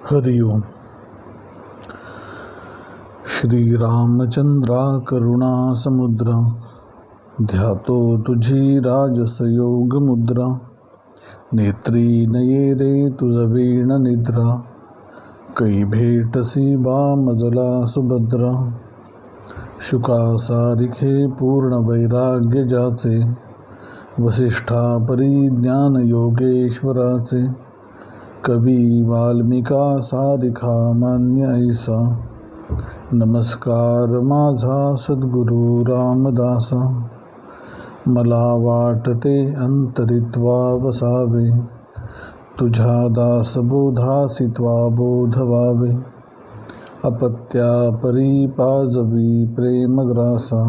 हरि ओम. श्रीरामचंद्रा करुणा समुद्रा, ध्यातो तुझी राजस योग मुद्रा. नेत्री नये रे तुझ वीण निद्रा, कै भेटसी बा मजला सुभद्रा. शुका सारिखे पूर्ण वैराग्य जाचे, वसिष्ठा परिज्ञान योगेश्वराचे. कवी वाल्मिका सारिखा मान्य ऐसा, नमस्कार माझा सद्गुरु रामदासा. मला वाटते अंतरित्वा वसावे, तुझ्या दासबोधासित्वा बोध व्हावे. अपत्या परी पाजवी प्रेमग्रासा,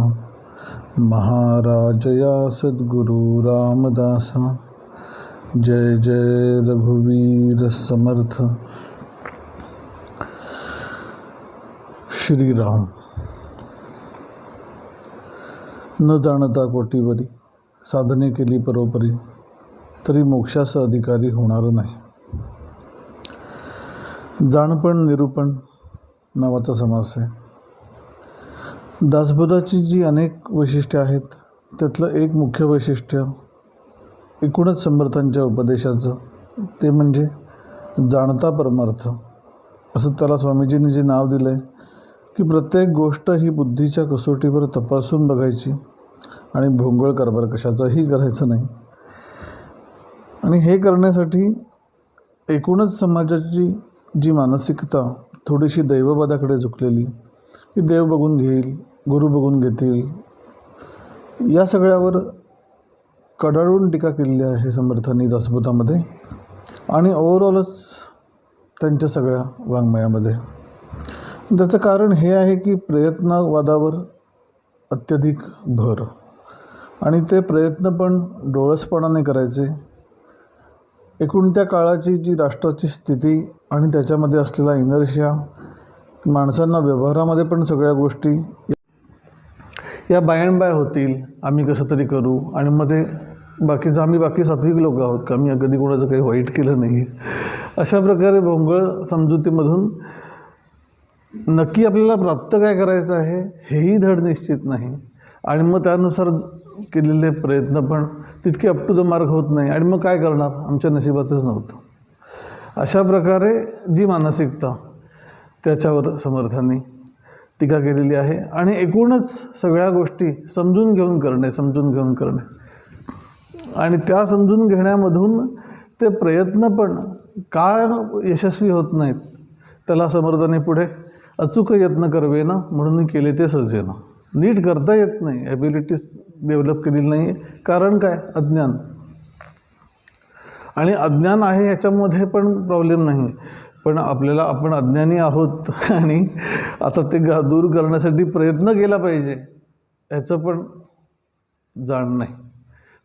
महाराजया सद्गुरु रामदासा. जय जय रघुवीर समर्थ. श्रीराम. न जाणता कोटीवरी, साधने केली परोपरी, तरी मोक्षाचा अधिकारी होणार नाही. जाणपण निरूपण नावाचा समास आहे. दासबोधाची जी अनेक वैशिष्ट्ये आहेत, त्यातलं एक मुख्य वैशिष्ट्य एकूणच समर्थांच्या उपदेशाचं, ते म्हणजे जाणता परमार्थ. असं त्याला स्वामीजींनी जे नाव दिलं आहे की प्रत्येक गोष्ट ही बुद्धीच्या कसोटीवर तपासून बघायची आणि भोंगळ कारभार कशाचाही करायचं नाही. आणि हे करण्यासाठी एकूणच समाजाची जी मानसिकता थोडीशी दैववादाकडे झुकलेली, की देव बघून घेईल, गुरु बघून घेतील, या सगळ्यावर कडाडून टीका केलेली आहे समर्थांनी दासबोधामध्ये आणि ओव्हरऑलच त्यांच्या सगळ्या वाङ्मयामध्ये. त्याचं कारण हे आहे की प्रयत्नवादावर अत्यधिक भर, आणि ते प्रयत्न पण डोळसपणाने करायचे. एकूण त्या काळाची जी राष्ट्राची स्थिती आणि त्याच्यामध्ये असलेला इनर्शिया, माणसांना व्यवहारामध्ये पण सगळ्या गोष्टी या बाय अँड बाय होतील, आम्ही कसं तरी करू, आणि मध्ये बाकीचं आम्ही बाकी सात्विक लोक आहोत का, आम्ही कधी कोणाचं काही वाईट केलं नाही, अशा प्रकारे भोंगळ समजुतीमधून नक्की आपल्याला प्राप्त काय करायचं आहे हेही धड निश्चित नाही, आणि मग त्यानुसार केलेले प्रयत्न पण तितके अप टू द मार्क होत नाही, आणि मग काय करणार, आमच्या नशिबातच नव्हतं. अशा प्रकारे जी मानसिकता, त्याच्यावर समर्थांनी टीका केलेली आहे. आणि एकूणच सगळ्या गोष्टी समजून घेऊन करणे, आणि त्या समजून घेण्यामधून ते प्रयत्न पण का यशस्वी होत नाहीत, त्याला समर्थांनी पुढे अचूक यत्न करवे ना, म्हणून केले ते सजेना. नीट करता येत नाही, ॲबिलिटीज डेव्हलप केलेली नाही आहे. कारण काय, अज्ञान. आणि अज्ञान आहे ह्याच्यामध्ये पण प्रॉब्लेम नाही, पण आपण अज्ञानी आहोत आणि आता ते दूर करण्यासाठी प्रयत्न केला पाहिजे ह्याचं पण जाण नाही.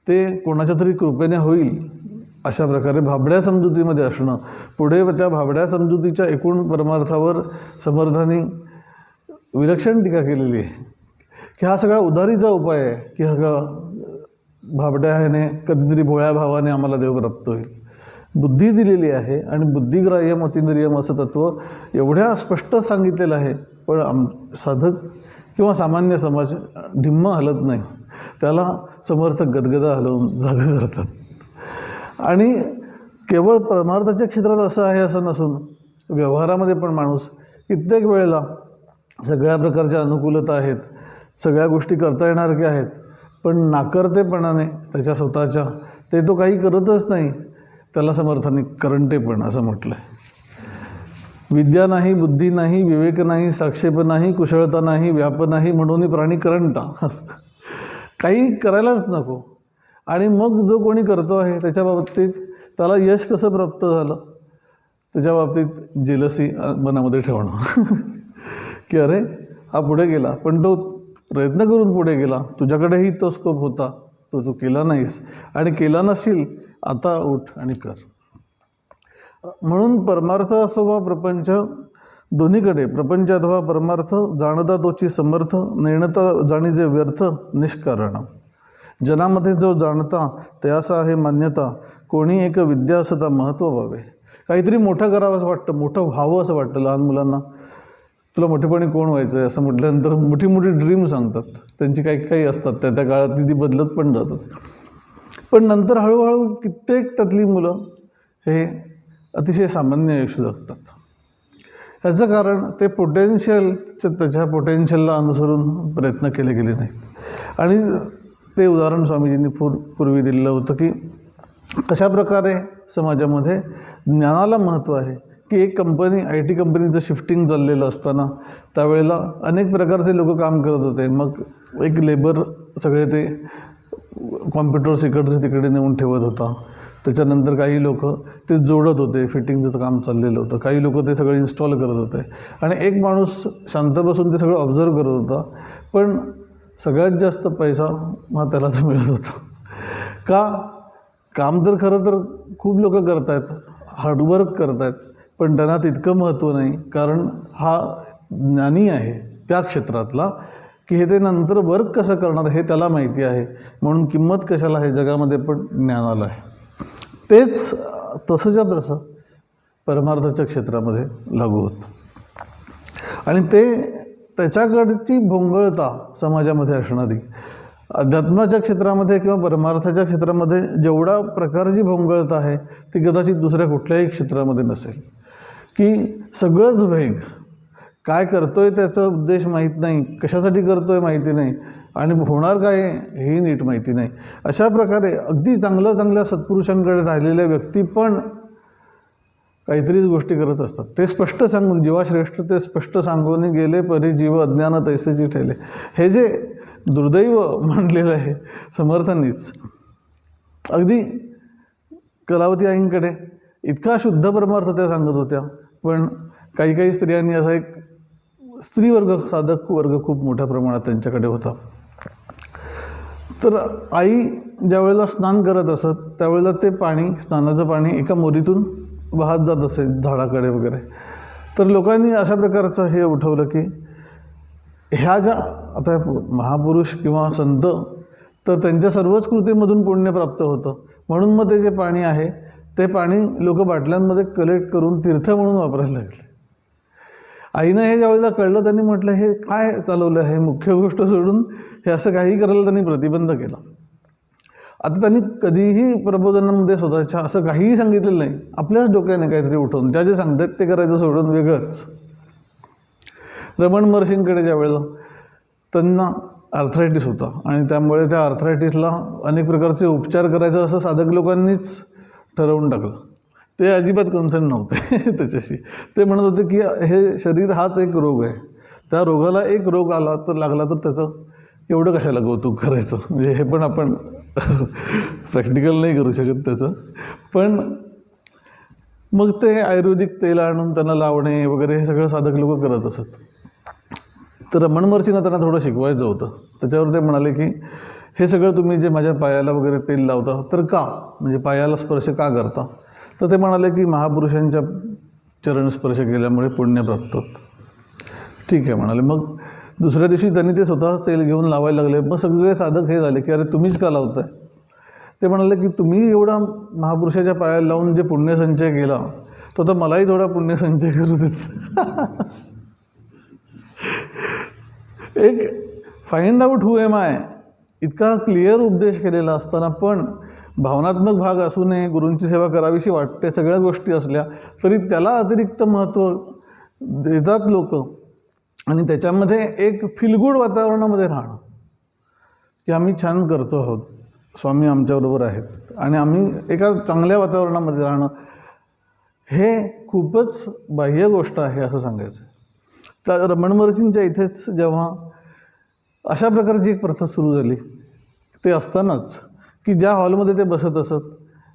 ते कोणाच्या तरी कृपेने होईल अशा प्रकारे भाबड्या समजुतीमध्ये असणं. पुढे त्या भाबड्या समजुतीच्या एकूण परमार्थावर समर्थांनी विलक्षण टीका केलेली आहे की हा सगळा उधारीचा उपाय आहे, की हा भाबड्या ह्याने कधीतरी भोळ्या भावाने आम्हाला देव प्राप्त होईल. बुद्धी दिलेली आहे, आणि बुद्धिग्राह्यम अतिंद्रियम असं तत्व एवढ्या स्पष्ट सांगितलेलं आहे, पण साधक किंवा सामान्य समाज ढिम्म हलत नाही, त्याला समर्थ गदगदा हलवून जागा करतात. आणि केवळ परमार्थाच्या क्षेत्रात असं आहे असं नसून व्यवहारामध्ये पण माणूस कित्येक वेळेला सगळ्या प्रकारच्या अनुकूलता आहेत, सगळ्या गोष्टी करता येणाऱ्या आहेत, पण नाकर्तेपणाने त्याच्या स्वतःच्या ते तो काही करतच नाही, त्याला समर्थांनी करंटेपण असं म्हटलं आहे. विद्या नाही, बुद्धी नाही, विवेक नाही, साक्षेप नाही, कुशळता नाही, व्याप नाही, म्हणून प्राणी करंटा. काही करायलाच नको. आणि मग जो कोणी करतो आहे त्याच्या बाबतीत त्याला यश कसं प्राप्त झालं, त्याच्या बाबतीत जेलसी मनामध्ये ठेवणं की अरे हा पुढे गेला, पण तो प्रयत्न करून पुढे गेला, तुझ्याकडेही तो स्कोप होता, तू केला नाहीस, आणि केला नसशील, आता उठ आणि कर. म्हणून परमार्थ असो वा प्रपंच, दोन्हीकडे प्रपंच अथवा परमार्थ, जाणता तोची समर्थ, नेणता जाणीजे व्यर्थ निष्कारण. जनामध्ये जो जाणता त्याचा आहे मान्यता, कोणी एक विद्या असता महत्त्व व्हावे. काहीतरी मोठं करावं असं वाटतं, मोठं व्हावं असं वाटतं. लहान मुलांना तुला मोठेपणी कोण व्हायचं आहे असं म्हटल्यानंतर मोठी मोठी ड्रीम सांगतात. त्यांची काही काही असतात, त्या त्या काळात ती बदलत पण जातात. पण नंतर हळूहळू कित्येक त्यातली मुलं हे अतिशय सामान्य आयुष्य जगतात. ह्याचं कारण ते त्याच्या पोटेन्शियलला अनुसरून प्रयत्न केले गेले नाहीत. आणि ते उदाहरण स्वामीजींनी पूर्वी दिलेलं होतं की कशा प्रकारे समाजामध्ये ज्ञानाला महत्त्व आहे. की एक कंपनी, IT कंपनीचं शिफ्टिंग चाललेलं असताना त्यावेळेला अनेक प्रकारचे लोक काम करत होते. मग एक लेबर सगळे ते कॉम्प्युटर्स इकडचे तिकडे नेऊन ठेवत होता. त्याच्यानंतर काही लोक ते जोडत होते, फिटिंगचं काम चाललेलं होतं. काही लोक ते सगळे इन्स्टॉल करत होते. आणि एक माणूस शांत बसून ते सगळं ऑब्झर्व करत होता. पण सगळ्यात जास्त पैसा मग त्यालाच मिळत होता. का? काम तर खरं तर खूप लोक करत आहेत, हार्डवर्क करत आहेत, पण त्यांना तितकं महत्त्व नाही. कारण हा ज्ञानी आहे त्या क्षेत्रातला, की हे ते नंतर वर्क कसं करणार हे त्याला माहिती आहे. म्हणून किंमत कशाला आहे जगामध्ये, पण ज्ञानाला आहे. तेच तसंच्या तसं परमार्थाच्या क्षेत्रामध्ये लागू होतं. आणि त्याच्याकडची भोंगळता समाजामध्ये असणारी, अध्यात्माच्या क्षेत्रामध्ये किंवा परमार्थाच्या क्षेत्रामध्ये जेवढा प्रकारची भोंगळता आहे ती कदाचित दुसऱ्या कुठल्याही क्षेत्रामध्ये नसेल. की सगळंच वेग, काय करतोय त्याचा उद्देश माहीत नाही, कशासाठी करतोय माहिती नाही, आणि होणार काय हेही नीट माहिती नाही. अशा प्रकारे अगदी चांगल्या सत्पुरुषांकडे राहिलेल्या व्यक्ती पण काहीतरीच गोष्टी करत असतात. ते स्पष्ट सांगून, जीवाश्रेष्ठ ते स्पष्ट सांगून गेले, परी जीव अज्ञान तैसेची ठेले. हे जे दुर्दैव मानलेलं आहे समर्थांनीच. अगदी कलावती आईंकडे इतका शुद्ध परमार्थ त्या सांगत होत्या, पण काही स्त्रियांनी असा एक स्त्रीवर्ग, साधक वर्ग खूप मोठ्या प्रमाणात त्यांच्याकडे होता. तर आई ज्या वेळेला स्नान करत असत त्यावेळेला ते पाणी, स्नानाचं पाणी एका मोरीतून वाहत जात असे झाडाकडे वगैरे. तर लोकांनी अशा प्रकारचं हे उठवलं की ह्या ज्या आता महापुरुष किंवा संत, तर त्यांच्या सर्वच कृतीमधून पुण्य प्राप्त होतं. म्हणून मग ते जे पाणी आहे ते पाणी लोक बाटल्यांमध्ये कलेक्ट करून तीर्थ म्हणून वापरायला लागले. आईनं हे ज्यावेळेला कळलं त्यांनी म्हटलं हे काय चालवलं आहे, मुख्य गोष्ट सोडून हे असं काही करायला त्यांनी प्रतिबंध केला. आता त्यांनी कधीही प्रबोधनामध्ये स्वतःच्या असं काहीही सांगितलेलं नाही, आपल्याच डोक्याने काहीतरी उठवून त्या जे सांगतात ते करायचं सोडून वेगळंच. रमण महर्षींकडे ज्या वेळेला त्यांना आर्थरायटिस होता आणि त्यामुळे त्या आर्थरायटिसला अनेक प्रकारचे उपचार करायचं असं साधक लोकांनीच ठरवून टाकलं. ते अजिबात कन्सर्न नव्हते त्याच्याशी. ते म्हणत होते की हे शरीर हाच एक रोग आहे, त्या रोगाला एक रोग आला तर लागला तर त्याचं एवढं कशाला कौतुक करायचं. म्हणजे हे पण आपण प्रॅक्टिकल नाही करू शकत त्याचं. पण मग ते आयुर्वेदिक तेल आणून त्यांना लावणे वगैरे हे सगळं साधक लोक करत असत. तर रमण महर्षींना त्यांना थोडं शिकवायचं होतं. त्याच्यावर ते म्हणाले की हे सगळं तुम्ही जे माझ्या पायाला वगैरे तेल लावता तर का, म्हणजे पायाला स्पर्श का करता. तर ते म्हणाले की महापुरुषांच्या चरणस्पर्श केल्यामुळे पुण्य प्राप्त होतं. ठीक आहे म्हणाले. मग दुसऱ्या दिवशी त्यांनी ते स्वतःच तेल घेऊन लावायला लागले. मग सगळे साधक हे झाले की अरे तुम्हीच का लावताय. ते म्हणाले की तुम्ही एवढा महापुरुषाच्या पायाला लावून जे पुण्यसंचय केला तो तर मलाही थोडा पुण्यसंचय करू देत. एक find out who am I इतका क्लिअर उपदेश केलेला असताना पण भावनात्मक भाग असू नये, गुरूंची सेवा करावीशी वाटते, सगळ्या गोष्टी असल्या तरी त्याला अतिरिक्त महत्त्व देतात लोक. आणि त्याच्यामध्ये एक फीलगुड वातावरणामध्ये राहणं की आम्ही छान करतो आहोत, स्वामी आमच्याबरोबर आहेत आणि आम्ही एका चांगल्या वातावरणामध्ये राहणं, हे खूपच बाह्य गोष्ट आहे असं सांगायचं. तर रमण महर्षींच्या इथेच जेव्हा अशा प्रकारची एक प्रथा सुरू झाली ते असतानाच की ज्या हॉलमध्ये ते बसत असत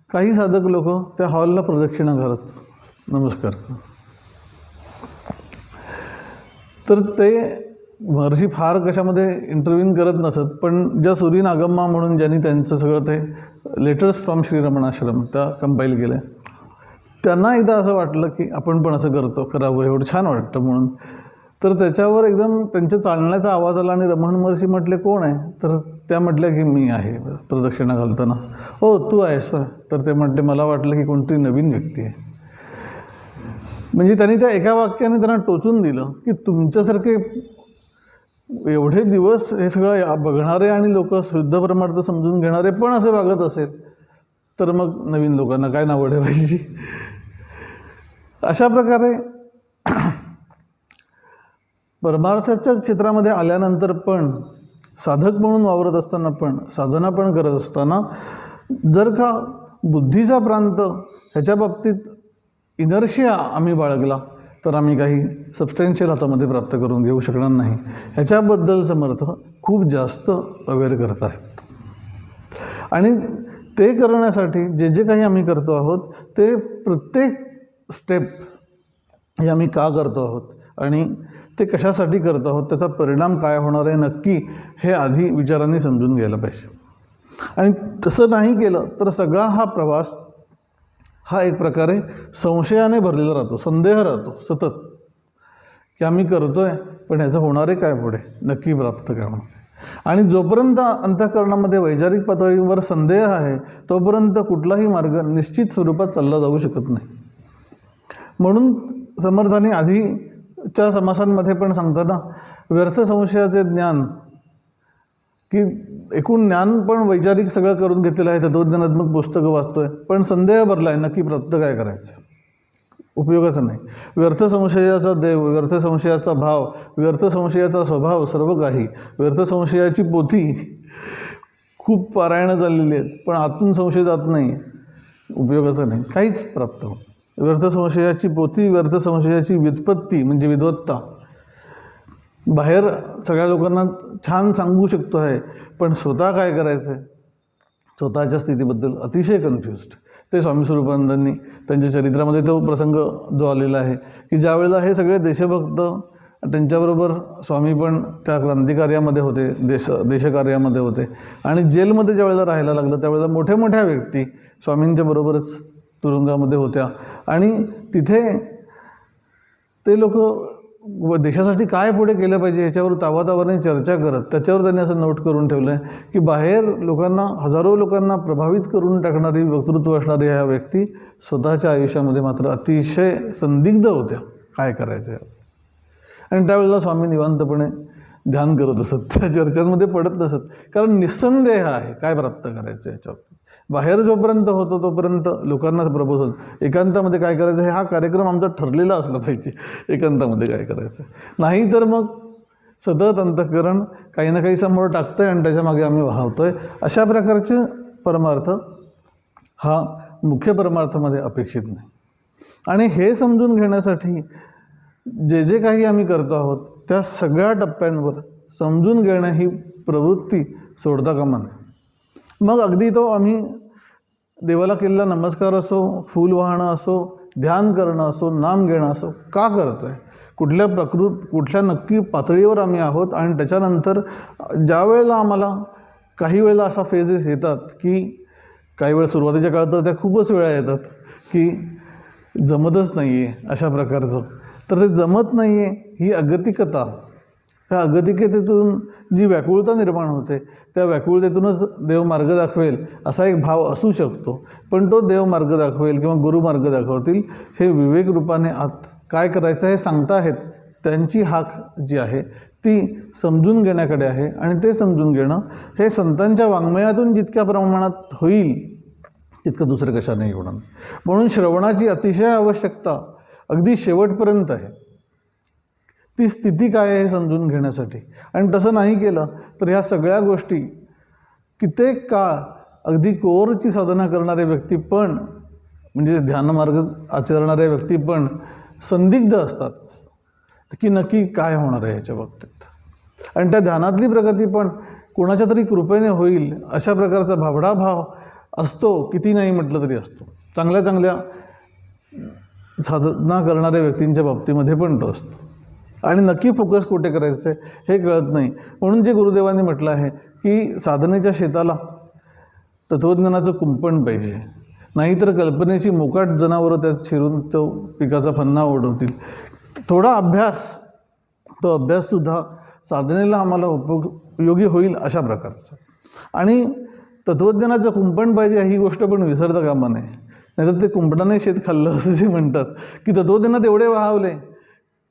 काही साधक लोक त्या हॉलला प्रदक्षिणा घालत नमस्कार. तर ते महर्षी फार कशामध्ये इंटरव्ह्यून करत नसत, पण ज्या सुरी नागम्मा म्हणून ज्यांनी त्यांचं सगळं ते लेटर्स फ्रॉम श्रीरमणाश्रम त्या कंपाईल केल्या, त्यांना एकदा असं वाटलं की आपण पण असं करावं, एवढं छान वाटतं म्हणून. तर त्याच्यावर एकदम त्यांच्या चालण्याचा आवाज आला आणि रमण महर्षी म्हटले कोण आहे. तर त्या म्हटल्या की मी आहे प्रदक्षिणा घालताना. हो तू आहेस. तर ते म्हटले मला वाटलं की कोणतरी नवीन व्यक्ती आहे. म्हणजे त्यांनी त्या एका वाक्याने त्यांना टोचून दिलं की तुमच्यासारखे एवढे दिवस हे सगळं बघणारे आणि लोक शुद्ध परमार्थ समजून घेणारे पण असे वागत असेल तर मग नवीन लोकांना काय नावं ठेवायची. अशा प्रकारे परमार्थाच्या क्षेत्रामध्ये आल्यानंतर पण साधक म्हणून वावरत असताना पण साधना पण करत असताना जर का बुद्धीचा प्रांत ह्याच्या बाबतीत इनर्शिया आम्ही बाळगला तर आम्ही काही सबस्टॅन्शियल हातामध्ये प्राप्त करून घेऊ शकणार नाही. ह्याच्याबद्दल समर्थ खूप जास्त अवेअर करत आहेत. आणि ते करण्यासाठी जे जे काही आम्ही करतो आहोत ते प्रत्येक स्टेप हे आम्ही का करतो आहोत आणि ते कशासाठी करतो आहोत, त्याचा परिणाम काय होणार आहे नक्की हे आधी विचारांनी समजून घ्यायला पाहिजे. आणि तसं नाही केलं तर सगळा हा प्रवास हा एक प्रकारे संशयाने भरलेला राहतो, संदेह राहतो सतत की आम्ही करतो आहे पण ह्याचं होणार आहे काय पुढे, नक्की प्राप्त काय होणार. आणि जोपर्यंत अंतःकरणामध्ये वैचारिक पातळीवर संदेह आहे तोपर्यंत कुठलाही मार्ग निश्चित स्वरूपात चालला जाऊ शकत नाही. म्हणून समर्थांनी आधीच्या समासांमध्ये पण सांगताना व्यर्थ संशयाचे ज्ञान की एकूण ज्ञान पण वैचारिक सगळं करून घेतलेलं आहे, तत्वज्ञानात्मक पुस्तकं वाचतोय पण संदेह भरला आहे नक्की प्राप्त काय करायचं, उपयोगाचं नाही. व्यर्थ संशयाचा देव, व्यर्थ संशयाचा भाव, व्यर्थ संशयाचा स्वभाव, सर्व काही व्यर्थ संशयाची पोथी खूप पारायणं चाललेली आहेत पण आतून संशय जात नाही, उपयोगाचं नाही, काहीच प्राप्त होत. व्यर्थ संशयाची पोथी, व्यर्थ संशयाची व्युत्पत्ती म्हणजे विद्वत्ता बाहेर सगळ्या लोकांना छान सांगू शकतो आहे पण स्वतः काय करायचं आहे स्वतःच्या स्थितीबद्दल अतिशय कन्फ्युज्ड. ते स्वामी स्वरूपानंदांनी त्यांच्या चरित्रामध्ये तो प्रसंग जो आलेला आहे की ज्यावेळेला हे सगळे देशभक्त त्यांच्याबरोबर स्वामी पण त्या क्रांतिकार्यामध्ये होते, देशकार्यामध्ये होते आणि जेलमध्ये ज्यावेळेला राहायला लागलं त्यावेळेला मोठ्या मोठ्या व्यक्ती स्वामींच्या बरोबरच तुरुंगामध्ये होत्या आणि तिथे ते लोक देशासाठी काय पुढे केलं पाहिजे ह्याच्यावर तावातावाने चर्चा करत त्याच्यावर त्यांनी असं नोट करून ठेवलं आहे की बाहेर लोकांना, हजारो लोकांना प्रभावित करून टाकणारी वक्तृत्व असणारी ह्या व्यक्ती स्वतःच्या आयुष्यामध्ये मात्र अतिशय संदिग्ध होत्या काय करायचं. आणि त्यावेळेला स्वामी निवांतपणे ध्यान करत असत, त्या चर्चांमध्ये पडत नसत, कारण निस्संदेह आहे काय प्राप्त करायचं याच्यावर. बाहेर जोपर्यंत होतो तोपर्यंत लोकांना प्रबोधन, एकांतामध्ये काय करायचं हे हा कार्यक्रम आमचा ठरलेला असला पाहिजे, एकांतामध्ये काय करायचं नाही तर मग सतत अंतःकरण काही ना काही समोर टाकतं आहे आणि त्याच्यामागे आम्ही वाहवतो आहे. अशा प्रकारचे परमार्थ हा मुख्य परमार्थामध्ये अपेक्षित नाही. आणि हे समजून घेण्यासाठी जे जे काही आम्ही करतो आहोत त्या सगळ्या टप्प्यांवर समजून घेणं ही प्रवृत्ती सोडता कामा नये. मग अगदी तो आम्ही देवाला केलेला नमस्कार असो, फूल वाहणं असो, ध्यान करणं असो, नाम घेणं असो, का करतो आहे, कुठल्या नक्की पातळीवर आम्ही आहोत. आणि त्याच्यानंतर ज्या वेळेला आम्हाला काही वेळेला असा फेजेस येतात की काही वेळा सुरुवातीच्या काळात तर त्या खूपच वेळा येतात की जमतच नाही आहे अशा प्रकारचं, तर ते जमत नाही आहे ही अगतिकता, त्या अगतिकतेतून जी व्याकुळता निर्माण होते त्या व्याकुळतेतूनच देव मार्ग दाखवेल असा एक भाव असू शकतो. पण तो देव मार्ग दाखवेल किंवा गुरु मार्ग दाखवतील हे विवेक रूपाने आत काय करायचं हे सांगता आहेत, त्यांची हाक जी आहे ती समजून घेण्याकडे आहे. आणि ते समजून घेणं हे संतांच्या वाङ्मयातून जितक्या प्रमाणात होईल तितकं दुसरं कशानेही होणार. म्हणून श्रवणाची अतिशय आवश्यकता अगदी शेवटपर्यंत आहे, ती स्थिती काय आहे हे समजून घेण्यासाठी. आणि तसं नाही केलं तर ह्या सगळ्या गोष्टी कित्येक काळ अगदी कोरची साधना करणारे व्यक्ती पण म्हणजे ध्यानमार्ग आचरणारे व्यक्ती पण संदिग्ध असतात की नक्की काय होणार आहे ह्याच्या बाबतीत. आणि त्या ध्यानातली प्रगती पण कोणाच्या तरी कृपेने होईल अशा प्रकारचा भाबडा भाव असतो, किती नाही म्हटलं तरी असतो. चांगल्या चांगल्या साधना करणाऱ्या व्यक्तींच्या बाबतीमध्ये पण तो असतो. आणि नक्की फोकस कुठे करायचं आहे हे कळत नाही. म्हणून जे गुरुदेवांनी म्हटलं आहे की साधनेच्या शेताला तत्त्वज्ञानाचं कुंपण पाहिजे, नाहीतर कल्पनेची मोकाट जनावरं त्यात शिरून तो पिकाचा फन्ना ओढवतील. थोडा अभ्यास, तो अभ्याससुद्धा साधनेला आम्हाला उपयोगी होईल अशा प्रकारचा. आणि तत्त्वज्ञानाचं कुंपण पाहिजे ही गोष्ट पण विसरता कामा नये. नाहीतर ते कुंपणाने शेत खाल्लं असं जे म्हणतात, की तत्त्वज्ञानात एवढे वाहवले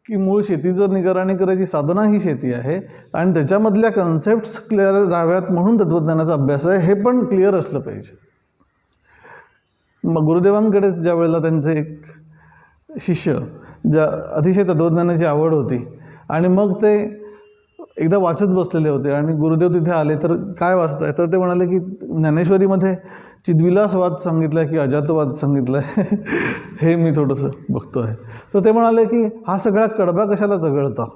की मूळ शेतीचं निगराणी करायची साधना ही शेती आहे आणि त्याच्यामधल्या कन्सेप्ट्स क्लिअर राहाव्यात म्हणून तत्त्वज्ञानाचा अभ्यास आहे, हे पण क्लिअर असलं पाहिजे. मग गुरुदेवांकडे ज्या वेळेला त्यांचे एक शिष्य ज्या अतिशय तत्त्वज्ञानाची आवड होती आणि मग ते एकदा वाचत बसलेले होते आणि गुरुदेव तिथे आले, तर काय वाचताय, तर ते म्हणाले की ज्ञानेश्वरीमध्ये चिद्विलासवाद सांगितला आहे की अजातवाद सांगितला आहे हे मी थोडंसं बघतो आहे. तर ते म्हणाले की हा सगळा कडबा कशाला चघळता,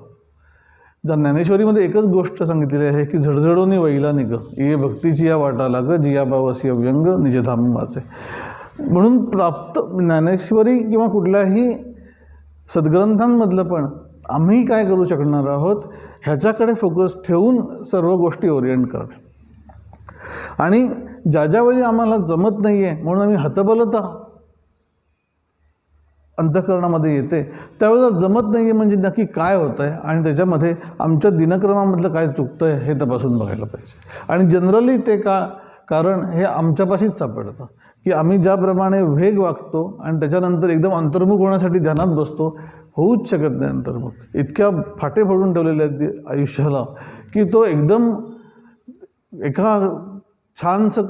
ज्या ज्ञानेश्वरीमध्ये एकच गोष्ट सांगितलेली आहे की झडझडोनी वैला निग ये भक्तीची या वाटा लाग जिया भावसी अव्यंग निजधाम वाचे. म्हणून प्राप्त ज्ञानेश्वरी किंवा कुठल्याही सद्ग्रंथांमधलं पण आम्ही काय करू शकणार आहोत ह्याच्याकडे फोकस ठेवून सर्व गोष्टी ओरिएंट करणे. आणि ज्या ज्यावेळी आम्हाला जमत नाही आहे म्हणून आम्ही हतबलता अंतःकरणामध्ये येते, त्यावेळेला जमत नाही आहे म्हणजे नक्की काय होतं आहे आणि त्याच्यामध्ये आमच्या दिनक्रमामधलं काय चुकतं आहे हे तपासून बघायला पाहिजे. आणि जनरली ते कारण हे आमच्यापाशीच सापडतं की आम्ही ज्याप्रमाणे वेग वागतो आणि त्याच्यानंतर एकदम अंतर्मुख होण्यासाठी ध्यानात बसतो, होऊच शकत नाही अंतर्मुख. इतक्या फाटे फोडून ठेवलेले आहेत आयुष्याला की तो एकदम एका छानसं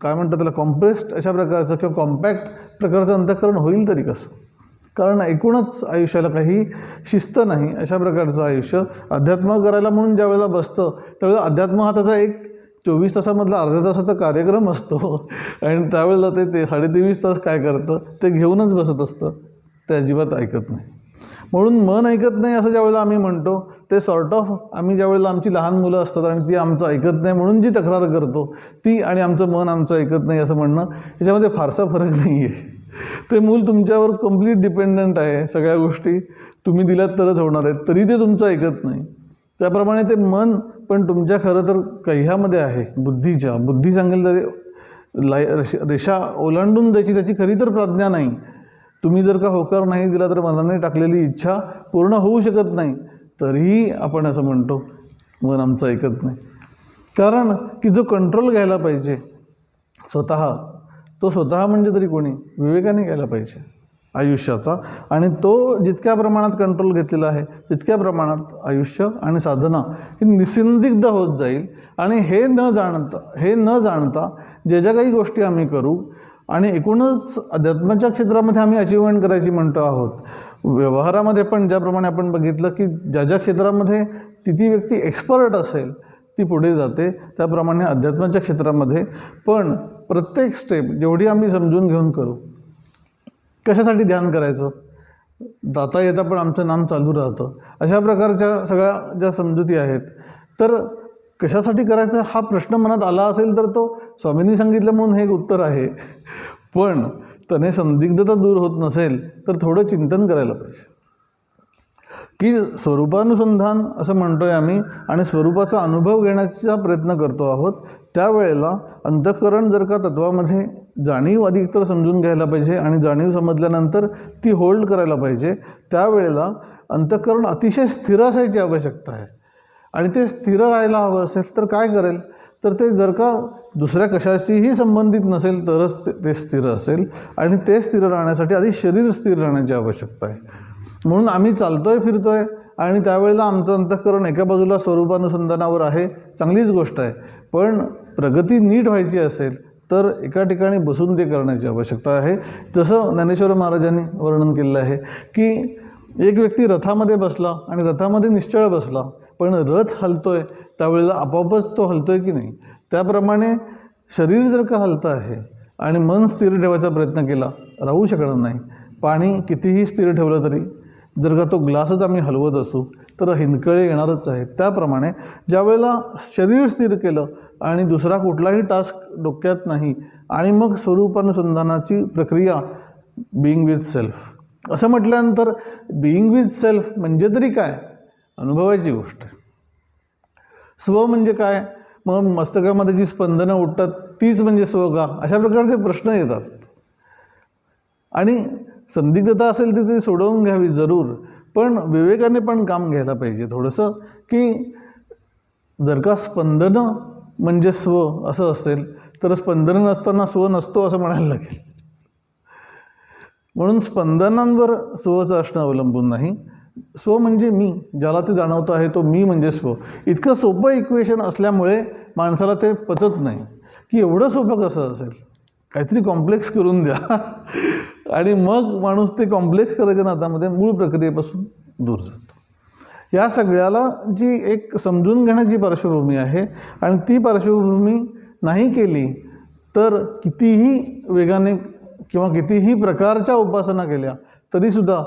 काय म्हणतात त्याला कॉम्प्रेस्ड अशा प्रकारचं किंवा कॉम्पॅक्ट प्रकारचं अंतःकरण होईल तरी कसं, कारण एकूणच आयुष्याला काही शिस्त नाही. अशा प्रकारचं आयुष्य अध्यात्म करायला म्हणून ज्या वेळेला बसतं त्यावेळेला अध्यात्म हा त्याचा एक 24 तासामधला अर्ध्या तासाचा कार्यक्रम असतो आणि त्यावेळेला ते 23.5 तास काय करतं ते घेऊनच बसत असतं, ते अजिबात ऐकत नाही. म्हणून मन ऐकत नाही असं ज्यावेळेला आम्ही म्हणतो ते सॉर्ट ऑफ आम्ही ज्यावेळेला आमची लहान मुलं असतात आणि ती आमचं ऐकत नाही म्हणून जी तक्रार करतो ती आणि आमचं मन आमचं ऐकत नाही असं म्हणणं याच्यामध्ये फारसा फरक नाही आहे. ते मूल तुमच्यावर कंप्लीट डिपेंडंट आहे, सगळ्या गोष्टी तुम्ही दिल्यात तरच होणार आहेत, तरी ते तुमचं ऐकत नाही. त्याप्रमाणे ते मन पण तुमच्या खरं तर कह्यामध्ये आहे, बुद्धी सांगेल तरी रेषा ओलांडून द्यायची त्याची खरी तर प्रज्ञा नाही. तुम्ही जर का होकार नाही दिला तर मनाने टाकलेली इच्छा पूर्ण होऊ शकत नाही, तरीही आपण असं म्हणतो मन आमचं ऐकत नाही. कारण की जो कंट्रोल घ्यायला पाहिजे तो स्वतः म्हणजे तरी कोणी विवेकाने घ्यायला पाहिजे आयुष्याचा, आणि तो जितक्या प्रमाणात कंट्रोल घेतलेला आहे तितक्या प्रमाणात आयुष्य आणि साधना ही निसंदिग्ध होत जाईल. आणि हे न जाणता ज्या काही गोष्टी आम्ही करू आणि एकूणच अध्यात्माच्या क्षेत्रामध्ये आम्ही अचिव्हमेंट करायची म्हणतो आहोत, व्यवहारामध्ये पण ज्याप्रमाणे आपण बघितलं की ज्या क्षेत्रामध्ये ती व्यक्ती एक्सपर्ट असेल ती पुढे जाते, त्याप्रमाणे अध्यात्माच्या क्षेत्रामध्ये पण प्रत्येक स्टेप जेवढी आम्ही समजून घेऊन करू. कशासाठी ध्यान करायचं, जाता येता पण आमचं नाम चालू राहतं, अशा प्रकारच्या सगळ्या ज्या समजुती आहेत. तर कशासाठी करायचं हा प्रश्न मनात आला असेल तर तो स्वामींनी सांगितलं म्हणून हे एक उत्तर आहे. पण त्याने संदिग्धता दूर होत नसेल तर थोडं चिंतन करायला पाहिजे की स्वरूपानुसंधान असं म्हणतोय आम्ही आणि स्वरूपाचा अनुभव घेण्याचा प्रयत्न करतो आहोत. त्यावेळेला अंतःकरण जर का तत्वामध्ये जाणीव अधिक तर समजून घ्यायला पाहिजे आणि जाणीव समजल्यानंतर ती होल्ड करायला पाहिजे. त्यावेळेला अंतःकरण अतिशय स्थिर असायची आवश्यकता आहे आणि ते स्थिर राहायला हवं असेल तर काय करेल, तर ते जर का दुसऱ्या कशाशीही संबंधित नसेल तरच ते स्थिर असेल आणि ते स्थिर राहण्यासाठी आधी शरीर स्थिर राहण्याची आवश्यकता आहे. म्हणून आम्ही चालतोय फिरतोय आणि त्यावेळेला आमचं अंतःकरण एका बाजूला स्वरूपानुसंधानावर आहे, चांगलीच गोष्ट आहे. पण प्रगती नीट व्हायची असेल तर एका ठिकाणी बसून ते करण्याची आवश्यकता आहे. जसं ज्ञानेश्वर महाराजांनी वर्णन केलेलं आहे की एक व्यक्ती रथामध्ये बसला आणि रथामध्ये निश्चळ बसला, पण रथ हलतोय त्यावेळेला आपोआपच तो हलतोय की नाही, त्याप्रमाणे शरीर जर का हलतं आहे आणि मन स्थिर ठेवायचा प्रयत्न केला राहू शकणार नाही. पाणी कितीही स्थिर ठेवलं तरी जर का तो ग्लासच आम्ही हलवत असू तर हिंदकळे येणारच आहे. त्याप्रमाणे ज्यावेळेला शरीर स्थिर केलं आणि दुसरा कुठलाही टास्क डोक्यात नाही आणि मग स्वरूपानुसंधानाची प्रक्रिया बिईंग विथ सेल्फ असं म्हटल्यानंतर बिईंग विथ सेल्फ म्हणजे तरी काय, अनुभवायची गोष्ट आहे. स्व म्हणजे काय, मग मस्तकामध्ये जी स्पंदनं उठतात तीच म्हणजे स्व का, अशा प्रकारचे प्रश्न येतात. आणि संदिग्धता असेल तर ती सोडवून घ्यावी जरूर, पण विवेकाने पण काम घ्यायला पाहिजे थोडंसं की जर का स्पंदनं म्हणजे स्व असं असेल तर स्पंदनं नसताना स्व नसतो असं म्हणायला लागेल. म्हणून स्पंदनांवर स्वचं असणं अवलंबून नाही. स्व म्हणजे मी, ज्याला ते जाणवतं आहे तो मी म्हणजे स्व. इतकं सोपं इक्वेशन असल्यामुळे माणसाला ते पचत नाही की एवढं सोपं कसं असेल, काहीतरी कॉम्प्लेक्स करून द्या आणि मग माणूस ते कॉम्प्लेक्स करायच्या नादामध्ये मूळ प्रक्रियेपासून दूर जातो. या सगळ्याला जी एक समजून घेण्याची पार्श्वभूमी आहे आणि ती पार्श्वभूमी नाही केली तर कितीही वेगाने किंवा कितीही प्रकारच्या उपासना केल्या तरीसुद्धा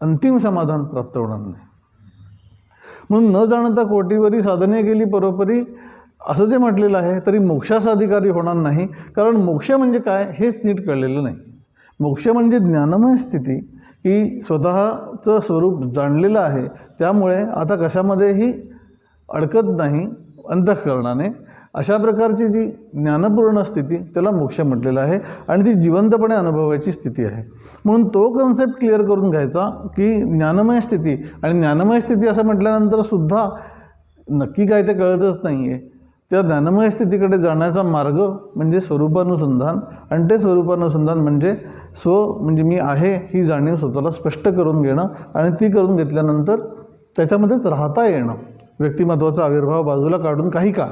अंतिम समाधान प्राप्त होणार नाही. म्हणून न जाणता कोटीवरी साधने केली परोपरी असं जे म्हटलेलं आहे तरी मोक्षाचा अधिकारी होणार नाही. कारण मोक्ष म्हणजे काय हेच नीट कळलेलं नाही. मोक्ष म्हणजे ज्ञानमय स्थिती की स्वतःचं स्वरूप जाणलेलं आहे, त्यामुळे आता कशामध्येही अडकत नाही अंतःकरणाने. अशा प्रकारची जी ज्ञानपूर्ण स्थिती त्याला मोक्ष म्हटलेलं आहे आणि ती जिवंतपणे अनुभवायची स्थिती आहे. म्हणून तो कन्सेप्ट क्लिअर करून घ्यायचा की ज्ञानमय स्थिती, आणि ज्ञानमय स्थिती असं म्हटल्यानंतर सुद्धा नक्की काय ते कळतच नाही आहे. त्या ज्ञानमय स्थितीकडे जाण्याचा मार्ग म्हणजे स्वरूपानुसंधान, आणि ते स्वरूपानुसंधान म्हणजे स्व म्हणजे मी आहे ही जाणीव स्वतःला स्पष्ट करून घेणं आणि ती करून घेतल्यानंतर त्याच्यामध्येच राहता येणं, व्यक्तिमत्वाचा आविर्भाव बाजूला काढून काही काळ.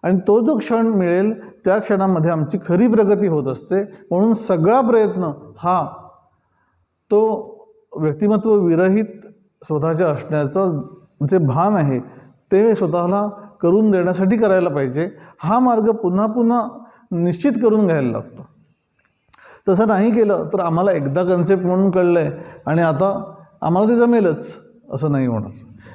आणि तो जो क्षण मिळेल त्या क्षणामध्ये आमची खरी प्रगती होत असते. म्हणून सगळा प्रयत्न हा तो व्यक्तिमत्व विरहित स्वतःच्या असण्याचं जे भान आहे ते स्वतःला करून देण्यासाठी करायला पाहिजे. हा मार्ग पुन्हा पुन्हा निश्चित करून घ्यायला लागतो. तसं नाही केलं तर आम्हाला एकदा कन्सेप्ट म्हणून कळलं आहे आणि आता आम्हाला ते जमेलच असं नाही होणार.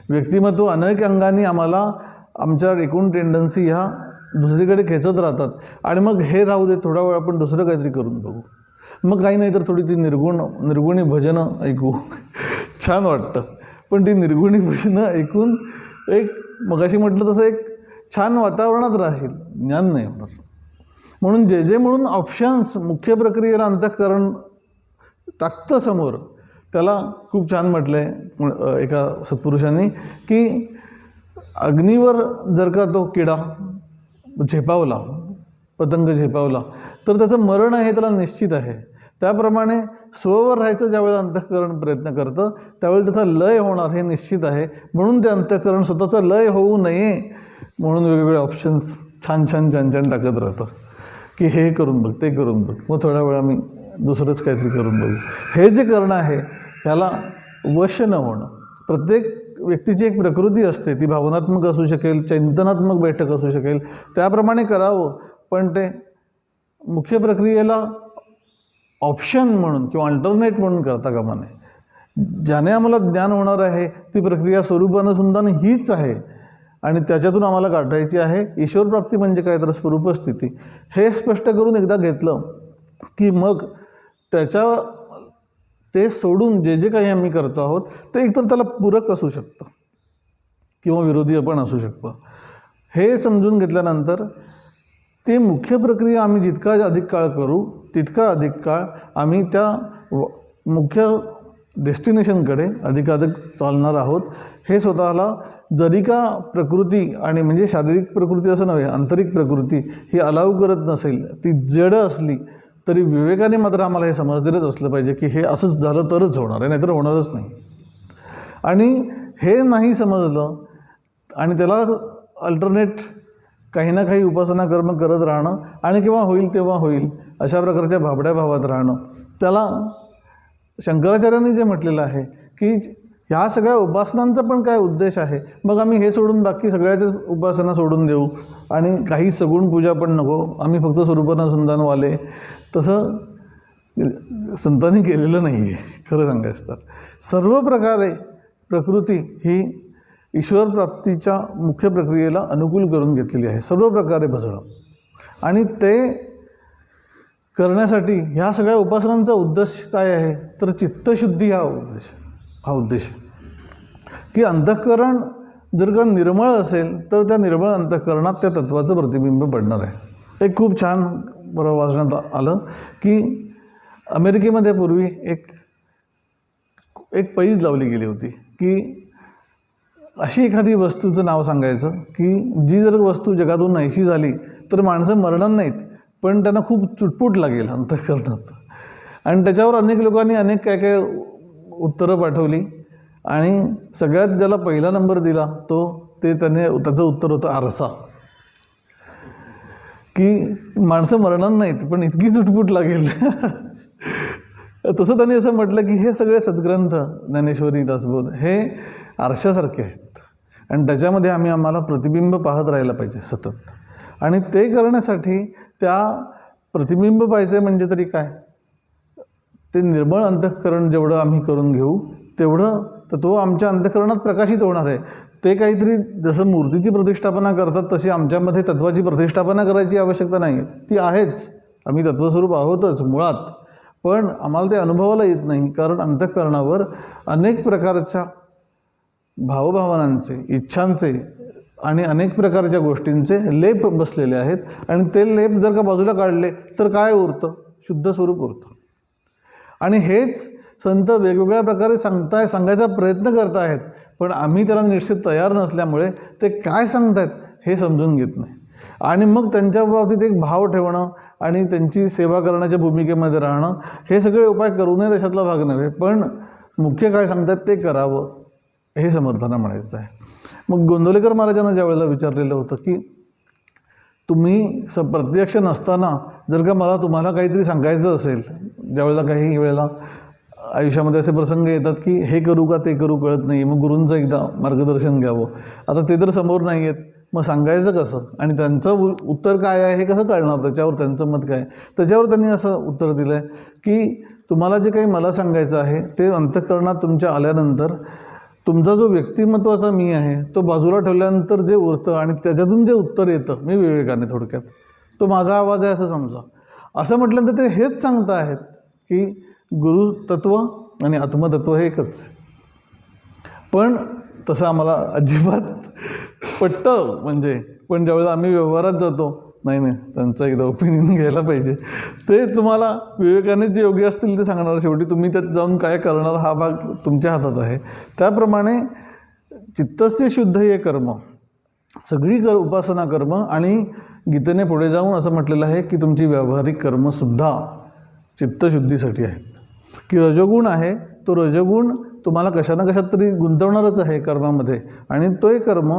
व्यक्तिमत्व अनेक अंगांनी आम्हाला आमच्या एकूण टेंडन्सी ह्या दुसरीकडे खेचत राहतात आणि मग हे राहू दे, थोडा वेळ आपण दुसरं काहीतरी करून बघू. मग काही नाही तर थोडी ती निर्गुणी भजनं ऐकू छान वाटतं. पण ती निर्गुणी भजनं ऐकून एक मगाशी म्हटलं तसं एक छान वातावरणात राहील, ज्ञान नाही होणार. म्हणून जे म्हणून ऑप्शन्स मुख्य प्रक्रियेला अंतःकरण टाकतं समोर, त्याला खूप छान म्हटलं आहे एका सत्पुरुषांनी की अग्नीवर जर का तो किडा झेपावला, पतंग झेपावला तर त्याचं मरण आहे त्याला निश्चित आहे. त्याप्रमाणे स्ववर राहायचं ज्यावेळेला अंतःकरण प्रयत्न करतं त्यावेळी त्याचा लय होणार हे निश्चित आहे. म्हणून ते अंतःकरण स्वतःचा लय होऊ नये म्हणून वेगवेगळे ऑप्शन्स छान टाकत राहतं की हे करून बघ, ते करून बघ, मग थोड्या वेळा मी दुसरंच काहीतरी करून बघू. हे जे करणं आहे ह्याला वश न होणं. प्रत्येक व्यक्तीची एक प्रकृती असते, ती भावनात्मक असू शकेल, चिंतनात्मक बैठक असू शकेल, त्याप्रमाणे करावं. पण ते मुख्य प्रक्रियेला ऑप्शन म्हणून किंवा अल्टरनेट म्हणून करता कामा नये. ज्याने आम्हाला ज्ञान होणार आहे ती प्रक्रिया स्वरूपानुसंधान हीच आहे आणि त्याच्यातून आम्हाला काढायची आहे ईश्वरप्राप्ती. म्हणजे काय तर स्वरूपस्थिती. हे स्पष्ट करून एकदा घेतलं की मग ते सोडून जे काही आम्ही करतो आहोत ते एकतर त्याला पूरक असू शकतं किंवा विरोधी पण असू शकतं. हे समजून घेतल्यानंतर ते मुख्य प्रक्रिया आम्ही जितका अधिक काळ करू तितका अधिक काळ आम्ही त्या मुख्य डेस्टिनेशनकडे अधिकाधिक चालणार आहोत. हे स्वतःला जरी का प्रकृती आणि म्हणजे शारीरिक प्रकृती असं नव्हे, आंतरिक प्रकृती ही अलाव करत नसेल, ती जड असली तरी विवेकाने मात्र आम्हाला हे समजलेलंच असलं पाहिजे की हे असंच झालं तरच होणार आहे, नाहीतर होणारच नाही. आणि हे नाही समजलं आणि त्याला अल्टरनेट काही ना काही उपासना कर्म करत राहणं आणि केव्हा होईल तेव्हा होईल अशा प्रकारच्या भाबड्या भावात राहणं, त्याला शंकराचार्यांनी जे म्हटलेलं आहे की ह्या सगळ्या उपासनांचा पण काय उद्देश आहे. मग आम्ही हे सोडून बाकी सगळ्याच्याच उपासना सोडून देऊ आणि काही सगुण पूजा पण नको, आम्ही फक्त स्वरूपानुसंधानवाले. तसं संतांनी केलेलं नाही आहे. खरं सांगायचं तर सर्व प्रकारे प्रकृती ही ईश्वरप्राप्तीच्या मुख्य प्रक्रियेला अनुकूल करून घेतलेली आहे, सर्व प्रकारे भजणं. आणि ते करण्यासाठी ह्या सगळ्या उपासनांचा उद्देश काय आहे तर चित्तशुद्धी हा उद्देश की अंतःकरण जर का निर्मळ असेल तर त्या निर्मळ अंतःकरणात त्या तत्त्वाचं प्रतिबिंब पडणार आहे. एक खूप छान बरं वाचण्यात आलं की अमेरिकेमध्ये पूर्वी एक पैज लावली गेली होती की अशी एखादी वस्तूचं नाव सांगायचं की जी जर वस्तू जगातून नाहीशी झाली तर माणसं मरणार नाहीत पण त्यांना खूप चुटपुट लागेल अंतःकरणात. आणि त्याच्यावर अनेक लोकांनी अनेक काय काय उत्तरं पाठवली आणि सगळ्यात ज्याला पहिला नंबर दिला त्याचं उत्तर होतं आरसा. की माणसं मरणार नाहीत पण इतकी चुटपुट लागेल. तसं त्यांनी असं म्हटलं की हे सगळे सद्ग्रंथ ज्ञानेश्वरी, दासबोध हे आरशासारखे आहेत आणि त्याच्यामध्ये आम्हाला प्रतिबिंब पाहत राहायला पाहिजे सतत. आणि ते करण्यासाठी त्या प्रतिबिंब पाहिजे म्हणजे तरी काय, ते निर्मळ अंतःकरण जेवढं आम्ही करून घेऊ तेवढं तत्व आमच्या अंतःकरणात प्रकाशित होणार आहे. ते काहीतरी जसं मूर्तीची प्रतिष्ठापना करतात तशी आमच्यामध्ये तत्वाची प्रतिष्ठापना करायची आवश्यकता नाही, ती आहेच. आम्ही तत्वस्वरूप आहोतच मुळात, पण आम्हाला ते अनुभवाला येत नाही कारण अंतःकरणावर अनेक प्रकारच्या भावभावनांचे, इच्छांचे आणि अनेक प्रकारच्या गोष्टींचे लेप बसलेले आहेत आणि ते लेप जर का बाजूला काढले तर काय उरतं? शुद्ध स्वरूप उरतं. आणि हेच संत वेगवेगळ्या प्रकारे सांगायचा प्रयत्न करत आहेत, पण आम्ही त्याला निश्चित तयार नसल्यामुळे ते काय सांगतायत हे समजून घेत नाही. आणि मग त्यांच्या बाबतीत एक भाव ठेवणं आणि त्यांची सेवा करण्याच्या भूमिकेमध्ये राहणं हे सगळे उपाय करू नये त्याच्यातला भाग नव्हे, पण मुख्य काय सांगतात ते करावं हे समर्थांना म्हणायचं आहे. मग गोंदवलेकर महाराजांना ज्या वेळेला विचारलेलं होतं की तुम्ही प्रत्यक्ष नसताना जर का मला तुम्हाला काहीतरी सांगायचं असेल, ज्यावेळेला काही वेळेला आयुष्यामध्ये असे प्रसंग येतात की हे करू का ते करू कळत नाही, मग गुरूंचं एकदा मार्गदर्शन घ्यावं. आता ते तर समोर नाही आहेत, मग सांगायचं कसं आणि त्यांचं उत्तर काय आहे हे कसं कळणार, त्याच्यावर त्यांचं मत काय. त्याच्यावर त्यांनी असं उत्तर दिलं आहे की तुम्हाला जे काही मला सांगायचं आहे ते अंतःकरणात तुमच्या आल्यानंतर तुमचा जो व्यक्तिमत्वाचा मी आहे तो बाजूला ठेवल्यानंतर जे उरतं आणि त्याच्यातून जे उत्तर येतं, मी विवेकाने थोडक्यात तो माझा आवाज आहे असं समजा. असं म्हटल्यानंतर ते हेच सांगता आहेत की गुरुतत्व आणि आत्मतत्व हे एकच आहे. पण तसं आम्हाला अजिबात पटतं म्हणजे, पण ज्यावेळेला आम्ही व्यवहारात जातो नाही त्यांचं एकदा ओपिनियन घ्यायला पाहिजे. ते तुम्हाला विवेकाने जे योग्य असतील ते सांगणार, शेवटी तुम्ही त्यात जाऊन काय करणार हा भाग तुमच्या हातात आहे. त्याप्रमाणे चित्तस्य शुद्ध हे कर्म, सगळी उपासना कर्म, आणि गीतेने पुढे जाऊन असं म्हटलेलं आहे की तुमची व्यावहारिक कर्मसुद्धा चित्तशुद्धीसाठी आहेत. की रजोगुण आहे तो रजोगुण तुम्हाला कशा ना कशात तरी गुंतवणारच आहे कर्मामध्ये, आणि तो एक कर्म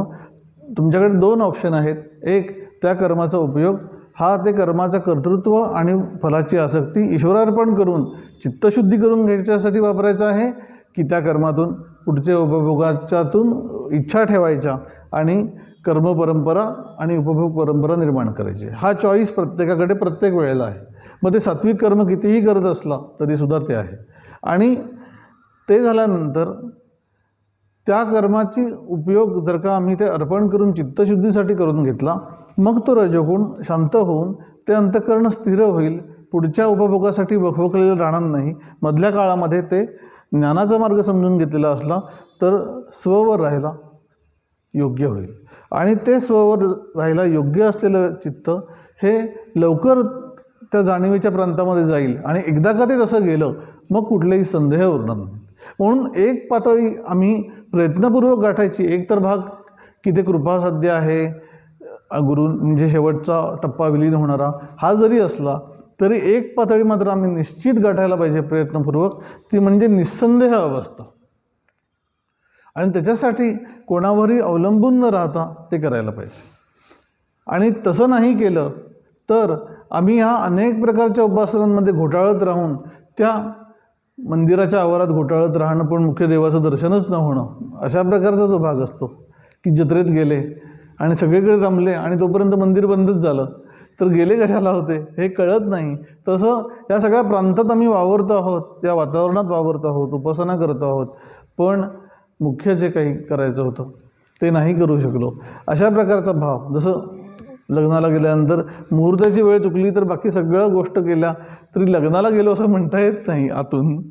तुमच्याकडे दोन ऑप्शन आहेत. एक, त्या कर्माचा उपयोग हा ते कर्माचं कर्तृत्व आणि फलाची आसक्ती ईश्वरार्पण करून चित्तशुद्धी करून घ्यायच्यासाठी वापरायचा आहे, की त्या कर्मातून पुढच्या उपभोगाच्यातून इच्छा ठेवायच्या आणि कर्मपरंपरा आणि उपभोग परंपरा निर्माण करायची. हा चॉईस प्रत्येकाकडे प्रत्येक वेळेला आहे. मग ते सात्विक कर्म कितीही करत असला तरीसुद्धा ते आहे. आणि ते झाल्यानंतर त्या कर्माची उपयोग जर का आम्ही ते अर्पण करून चित्तशुद्धीसाठी करून घेतला, मग तो रजोगुण शांत होऊन ते अंतःकरण स्थिर होईल, पुढच्या उपभोगासाठी वखवकलेलं राहणार नाही. मधल्या काळामध्ये ते ज्ञानाचा मार्ग समजून घेतलेला असला तर स्ववर राहायला योग्य होईल. आणि ते स्ववर राहायला योग्य असलेलं चित्त हे लवकर त्या जाणीवेच्या प्रांतामध्ये जाईल, आणि एकदा का ते तसं गेलं मग कुठलेही संदेह उरणार नाही. म्हणून एक पातळी आम्ही प्रयत्नपूर्वक गाठायची. एक तर भाग की ते कृपासाध्य आहे, गुरु म्हणजे शेवटचा टप्पा विलीन होणारा, हा जरी असला तरी एक पातळी मात्र आम्ही निश्चित गाठायला पाहिजे प्रयत्नपूर्वक, ती म्हणजे निस्संदेह अवस्था. आणि त्याच्यासाठी कोणावरही अवलंबून न राहता ते करायला पाहिजे. आणि तसं नाही केलं तर आम्ही ह्या अनेक प्रकारच्या उपासनांमध्ये घोटाळत राहून, त्या मंदिराच्या आवारात घोटाळत राहणं पण मुख्य देवाचं दर्शनच न होणं, अशा प्रकारचा जो भाग असतो की जत्रेत गेले आणि सगळीकडे रमले आणि तोपर्यंत मंदिर बंदच झालं, तर गेले कशाला होते हे कळत नाही. तसं या सगळ्या प्रांतात आम्ही वावरतो आहोत, त्या वातावरणात वावरतो आहोत, उपासना करतो आहोत, पण मुख्य जे काही करायचं होतं ते नाही करू शकलो. अशा प्रकारचा भाव, जसं लग्नाला गेल्यानंतर मुहूर्ताची वेळ चुकली तर बाकी सगळ्या गोष्ट केल्या तरी लग्नाला गेलो असं म्हणता येत नाही आतून,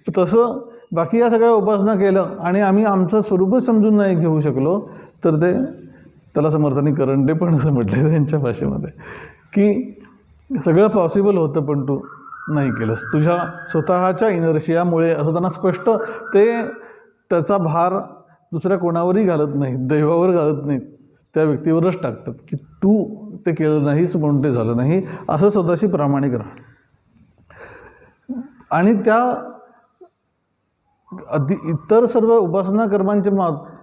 तसं बाकी या सगळ्या उपासना केलं आणि आम्ही आमचं स्वरूपच समजून नाही घेऊ शकलो तर त्याला समर्थांनी करंडे पण असं म्हटलं त्यांच्या भाषेमध्ये, की सगळं पॉसिबल होतं पण तू नाही केलंस तुझ्या स्वतःच्या इनर्शियामुळे, असं त्यांना स्पष्ट ते त्याचा भार दुसऱ्या कोणावरही घालत नाहीत, दैवावर घालत नाहीत, त्या व्यक्तीवरच टाकतात की तू ते केलं नाहीस म्हणून ते झालं नाही, असं स्वतःशी प्रामाणिक राहा. आणि त्या इतर सर्व उपासना कर्मांच्या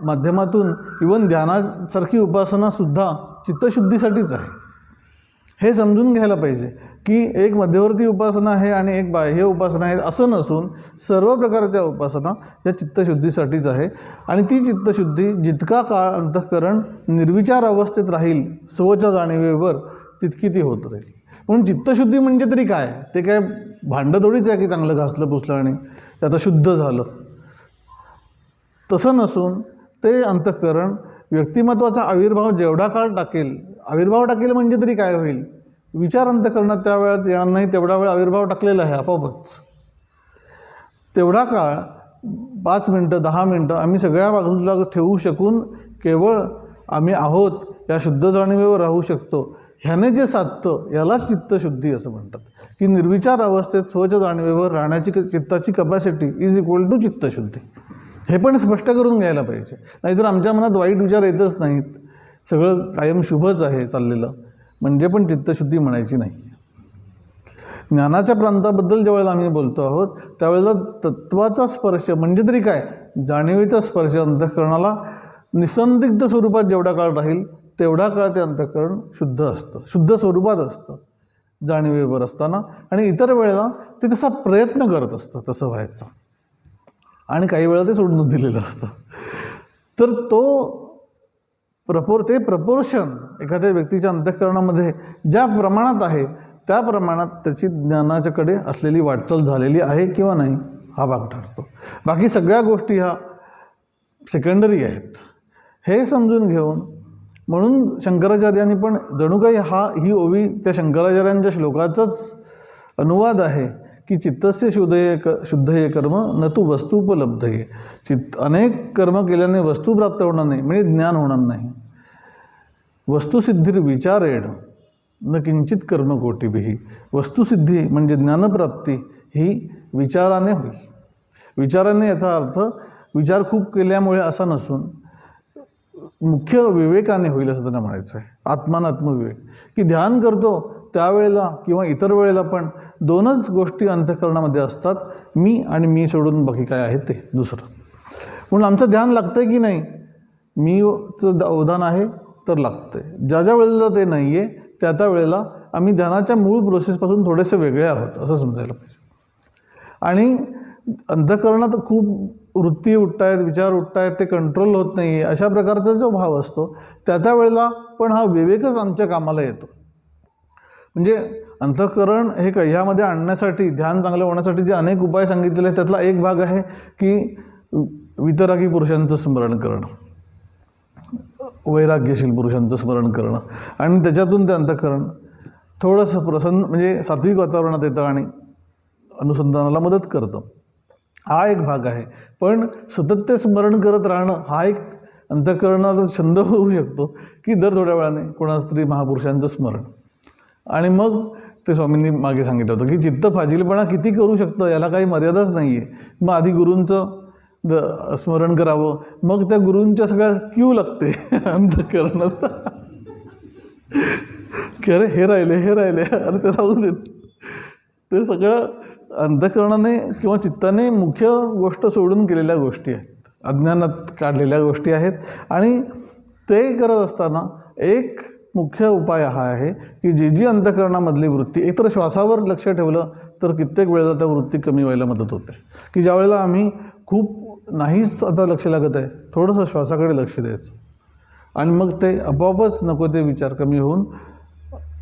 माध्यमातून इवन ध्यानासारखी उपासनासुद्धा चित्तशुद्धीसाठीच आहे. हे समजून घ्यायला पाहिजे की एक मध्यवर्ती उपासना आहे आणि एक बाह्य उपासना आहे असं नसून सर्व प्रकारच्या उपासना या चित्तशुद्धीसाठीच आहे. आणि ती चित्तशुद्धी जितका काळ अंतःकरण निर्विचार अवस्थेत राहील स्वच्या जाणीवेवर तितकी ती होत राहील. म्हणून चित्तशुद्धी म्हणजे तरी काय, ते काय भांडं थोडीच आहे की चांगलं घासलं पुसलं आणि ते आता शुद्ध झालं. तसं नसून ते अंतःकरण व्यक्तिमत्वाचा आविर्भाव जेवढा काळ टाकेल, आविर्भाव टाकेल म्हणजे तरी काय होईल, विचार अंतःकरणात त्या वेळात येणार नाही तेवढा वेळ आविर्भाव टाकलेला आहे आपोआपच. तेवढा काळ 5 मिनटं 10 मिनटं आम्ही सगळ्या बाजूला ठेवू शकून केवळ आम्ही आहोत या शुद्ध जाणीवेवर राहू शकतो. ह्याने जे साधतं यालाच चित्तशुद्धी असं म्हणतात की निर्विचार अवस्थेत स्वच्या जाणीवेवर राहण्याची चित्ताची कपॅसिटी इज इक्वल टू चित्तशुद्धी. हे पण स्पष्ट करून घ्यायला पाहिजे, नाहीतर आमच्या मनात वाईट विचार येतच नाहीत, सगळं कायम शुभच आहे चाललेलं, म्हणजे पण चित्तशुद्धी म्हणायची नाही. ज्ञानाच्या प्रांताबद्दल ज्यावेळेला आम्ही बोलतो आहोत त्यावेळेला तत्वाचा स्पर्श म्हणजे तरी काय, जाणीवेचा स्पर्श अंतःकरणाला निसंदिग्ध स्वरूपात जेवढा काळ राहील तेवढा काळ ते अंतःकरण शुद्ध असतं, शुद्ध स्वरूपात असतं जाणीवेवर असताना. आणि इतर वेळेला ते तसा प्रयत्न करत असतं तसं व्हायचं, आणि काही वेळा ते सोडून दिलेलं असतं. तर ते प्रपोर्शन एखाद्या व्यक्तीच्या अंतःकरणामध्ये ज्या प्रमाणात आहे त्या प्रमाणात त्याची ज्ञानाच्याकडे असलेली वाटचाल झालेली आहे किंवा नाही हा भाग ठरतो. बाकी सगळ्या गोष्टी ह्या सेकंडरी आहेत हे समजून घेऊन, म्हणून शंकराचार्यांनी पण जणू काही ही ओवी त्या शंकराचार्यांच्या श्लोकाचाच अनुवाद आहे की चित्तस्य शुद्धये कर्म न तू वस्तुपलब्धये. अनेक कर्म केल्याने वस्तू प्राप्त होणार नाही, म्हणजे ज्ञान होणार नाही. वस्तुसिद्धीर विचारेण न किंचित कर्म कोटिभिः. वस्तुसिद्धी म्हणजे ज्ञानप्राप्ती ही विचाराने होईल. विचाराने याचा अर्थ विचार खूप केल्यामुळे असा नसून मुख्य विवेकाने होईल असं त्यांना म्हणायचं आहे. आत्मानात्मविवेक, की ध्यान करतो त्यावेळेला किंवा इतर वेळेला पण दोनच गोष्टी अंतःकरणामध्ये असतात, मी आणि मी सोडून बाकी काय आहे ते दुसरं. म्हणून आमचं ध्यान लागतं की नाही, मीचं अवधान आहे तर लागतंय. ज्या ज्या वेळेला ते नाही आहे त्या त्या वेळेला आम्ही ध्यानाच्या मूळ प्रोसेसपासून थोडेसे वेगळे आहोत असं समजायला पाहिजे. आणि अंतःकरणात खूप वृत्ती उठत आहेत, विचार उठत आहेत, ते कंट्रोल होत नाही आहे, अशा प्रकारचा जो भाव असतो त्या त्या वेळेला पण हा विवेकच आमच्या कामाला येतो. म्हणजे अंतःकरण हे ह्यामध्ये आणण्यासाठी, ध्यान चांगलं होण्यासाठी जे अनेक उपाय सांगितलेले आहेत त्यातला एक भाग आहे की वितरागी पुरुषांचं स्मरण करणं, वैराग्यशील पुरुषांचं स्मरण करणं, आणि त्याच्यातून ते अंतःकरण थोडंसं प्रसन्न म्हणजे सात्विक वातावरणात येतं आणि अनुसंधानाला मदत करतं. हा एक भाग आहे. पण सतत ते स्मरण करत राहणं हा एक अंतःकरणाचा छंद होऊ शकतो की दर थोड्या वेळाने कोणाचं तरी महापुरुषांचं स्मरण. आणि मग ते स्वामींनी मागे सांगितलं होतं की चित्त फाजीलपणा किती करू शकतं याला काही मर्यादाच नाही आहे. मग आधी गुरूंचं स्मरण करावं, मग त्या गुरूंच्या सगळ्या क्यू लागते अंतःकरणात की अरे हे राहिले अरे ते राहू देत. ते सगळं अंतःकरणाने किंवा चित्ताने मुख्य गोष्ट सोडून केलेल्या गोष्टी आहेत, अज्ञानात काढलेल्या गोष्टी आहेत. आणि ते करत असताना एक मुख्य उपाय हा आहे की जी अंतःकरणामधली वृत्ती, एकतर श्वासावर लक्ष ठेवलं तर कित्येक वेळेला त्या वृत्ती कमी व्हायला मदत होते. की ज्या वेळेला आम्ही खूप नाहीच आता लक्ष लागत आहे, थोडंसं श्वासाकडे लक्ष द्यायचं आणि मग ते आपोआपच नको ते विचार कमी होऊन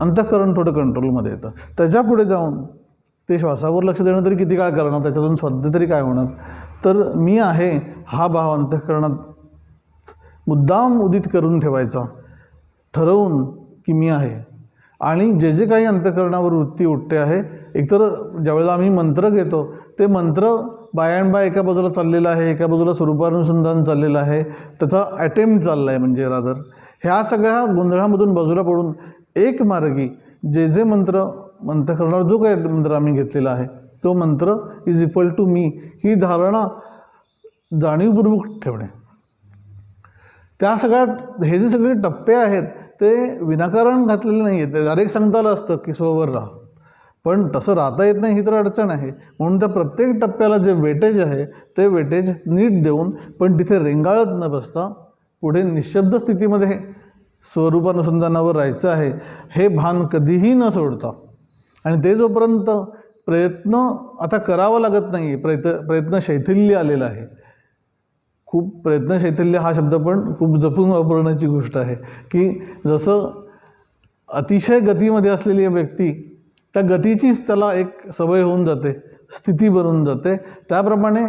अंतःकरण थोडं कंट्रोलमध्ये येतं. त्याच्या पुढे जाऊन ते श्वासावर लक्ष देणं तरी किती काळ करणार, त्याच्यातून सध्या तरी काय होणार. तर मी आहे हा भाव अंतःकरणात मुद्दाम उदित करून ठेवायचा, ठरवून की मी आहे. आणि जे जे काही अंतःकरणावर वृत्ती उठते आहे, एकतर ज्यावेळेला आम्ही मंत्र घेतो ते मंत्र बाय अँड बाय एका बाजूला चाललेलं आहे, एका बाजूला स्वरूपानुसंधान चाललेलं आहे, त्याचा अटेम्प्ट चालला आहे म्हणजे रादर. ह्या सगळ्या गोंधळामधून बाजूला पडून एक मार्गी जे मंत्र अंतःकरणावर जो काही मंत्र आम्ही घेतलेला आहे तो मंत्र इज इक्वल टू मी ही धारणा जाणीवपूर्वक ठेवणे. त्या सगळ्यात हे जे सगळे टप्पे आहेत ते विनाकारण घातलेले नाही आहेत. डायरेक्ट सांगता आलं असतं की स्ववर राहा, पण तसं राहता येत नाही ही तर अडचण आहे. म्हणून त्या प्रत्येक टप्प्याला जे वेटेज आहे ते वेटेज नीट देऊन, पण तिथे रेंगाळत न बसता पुढे निशब्द स्थितीमध्ये स्वरूपानुसंधानावर राहायचं आहे हे भान कधीही न सोडता. आणि ते जोपर्यंत प्रयत्न आता करावा लागत नाही, प्रयत्न शैथिल्य आलेलं आहे. खूप प्रयत्न शैथिल्य हा शब्द पण खूप जपून वापरण्याची गोष्ट आहे, की जसं अतिशय गतीमध्ये असलेली व्यक्ती त्या गतीचीच त्याला एक सवय होऊन जाते, स्थिती बनून जाते. त्याप्रमाणे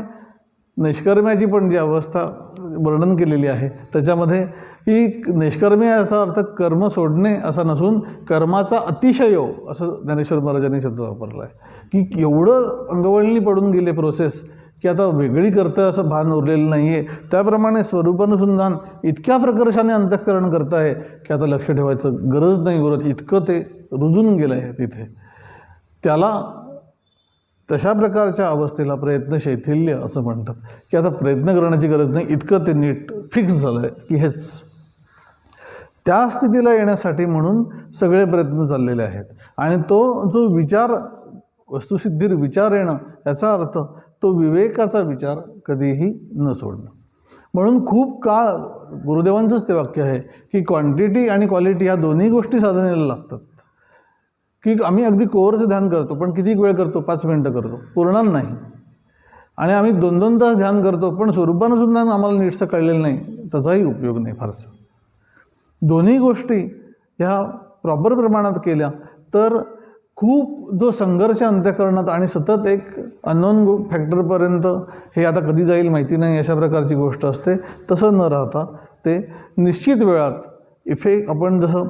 निष्कर्म्याची पण जी अवस्था वर्णन केलेली आहे त्याच्यामध्ये ही निष्कर्म्य याचा अर्थ कर्म सोडणे असा नसून कर्माचा अतिशयोग असं ज्ञानेश्वर महाराजांनी शब्द वापरला आहे, की एवढं अंगवळणी पडून गेले प्रोसेस की आता वेगळी करतं असं भान उरलेलं नाही आहे. त्याप्रमाणे स्वरूपानुसंधान इतक्या प्रकर्षाने अंतःकरण करत आहे की आता लक्ष ठेवायचं गरज नाही उरत, इतकं ते रुजून गेलं आहे तिथे. त्याला तशा प्रकारच्या अवस्थेला प्रयत्न शैथिल्य असं म्हणतात, की आता प्रयत्न करण्याची गरज नाही, इतकं ते नीट फिक्स झालं आहे की हेच. त्या स्थितीला येण्यासाठी म्हणून सगळे प्रयत्न चाललेले आहेत. आणि तो जो विचार वस्तुसिद्धीर विचार येणं याचा अर्थ तो विवेकाचा विचार कधीही न सोडणं. म्हणून खूप काळ गुरुदेवांचंच ते वाक्य आहे की क्वांटिटी आणि क्वालिटी ह्या दोन्ही गोष्टी साधनेला लागतात. की आम्ही अगदी कोरचं ध्यान करतो पण किती वेळ करतो, 5 मिनटं करतो, पुरणार नाही. आणि आम्ही 2-2 तास ध्यान करतो पण स्वरूपानुसंधान आम्हाला नीटसं कळलेलं नाही, त्याचाही उपयोग नाही फारसा. दोन्ही गोष्टी ह्या प्रॉपर प्रमाणात केल्या तर खूप जो संघर्ष अंतःकरणात आणि सतत एक अननोन फॅक्टरपर्यंत हे आता कधी जाईल माहिती नाही अशा प्रकारची गोष्ट असते, तसं न राहता ते निश्चित वेळात आपण जसं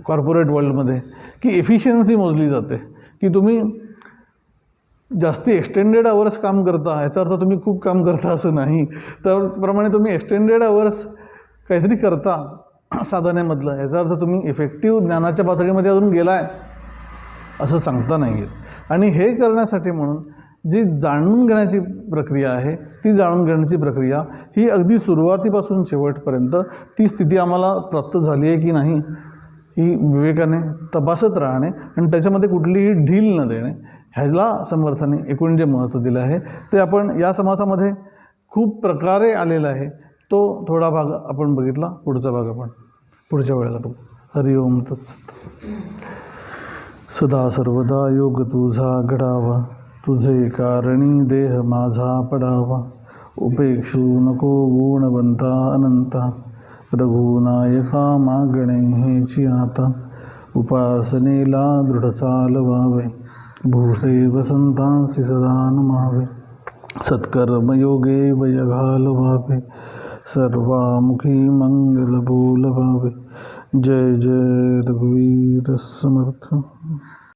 कॉर्पोरेट वर्ल्डमध्ये की एफिशियन्सी मोजली जाते, की तुम्ही जास्ती एक्सटेंडेड आवर्स काम करता याचा अर्थ तुम्ही खूप काम करता असं नाही. त्याप्रमाणे तुम्ही एक्सटेंडेड आवर्स काहीतरी करता साधनेमधलं याचा अर्थ तुम्ही इफेक्टिव्ह ज्ञानाच्या पातळीमध्ये अजून गेला आहे असं सांगता नाही येत. आणि हे करण्यासाठी म्हणून जी जाणून घेण्याची प्रक्रिया आहे ती जाणून घेण्याची प्रक्रिया ही अगदी सुरुवातीपासून शेवटपर्यंत ती स्थिती आम्हाला प्राप्त झाली आहे की नाही ही विवेकाने तपासत राहणे आणि त्याच्यामध्ये कुठलीही ढील न देणे ह्याला समर्थाने एकूण जे महत्त्व दिलं आहे ते आपण या समासामध्ये खूप प्रकारे आलेला आहे. तो थोडा भाग आपण बघितला, पुढचा भाग आपण पुढच्या वेळेला बघू. हरि ओम तत्सत. सदा सर्वदा योग तुझा घडावा, तुझे कारणी देह माझा पडावा. उपेक्षू नको गुणवंता अनंता, रघुनायका मागणे हेची आता. उपासनेला दृढ चालवावे, भूसे वसंतांसी सदा नमावे. सत्कर्मयोगे वय घालवावे, सर्वामुखी मंगल बोलवावे. जय जय रघुवीर समर्थ.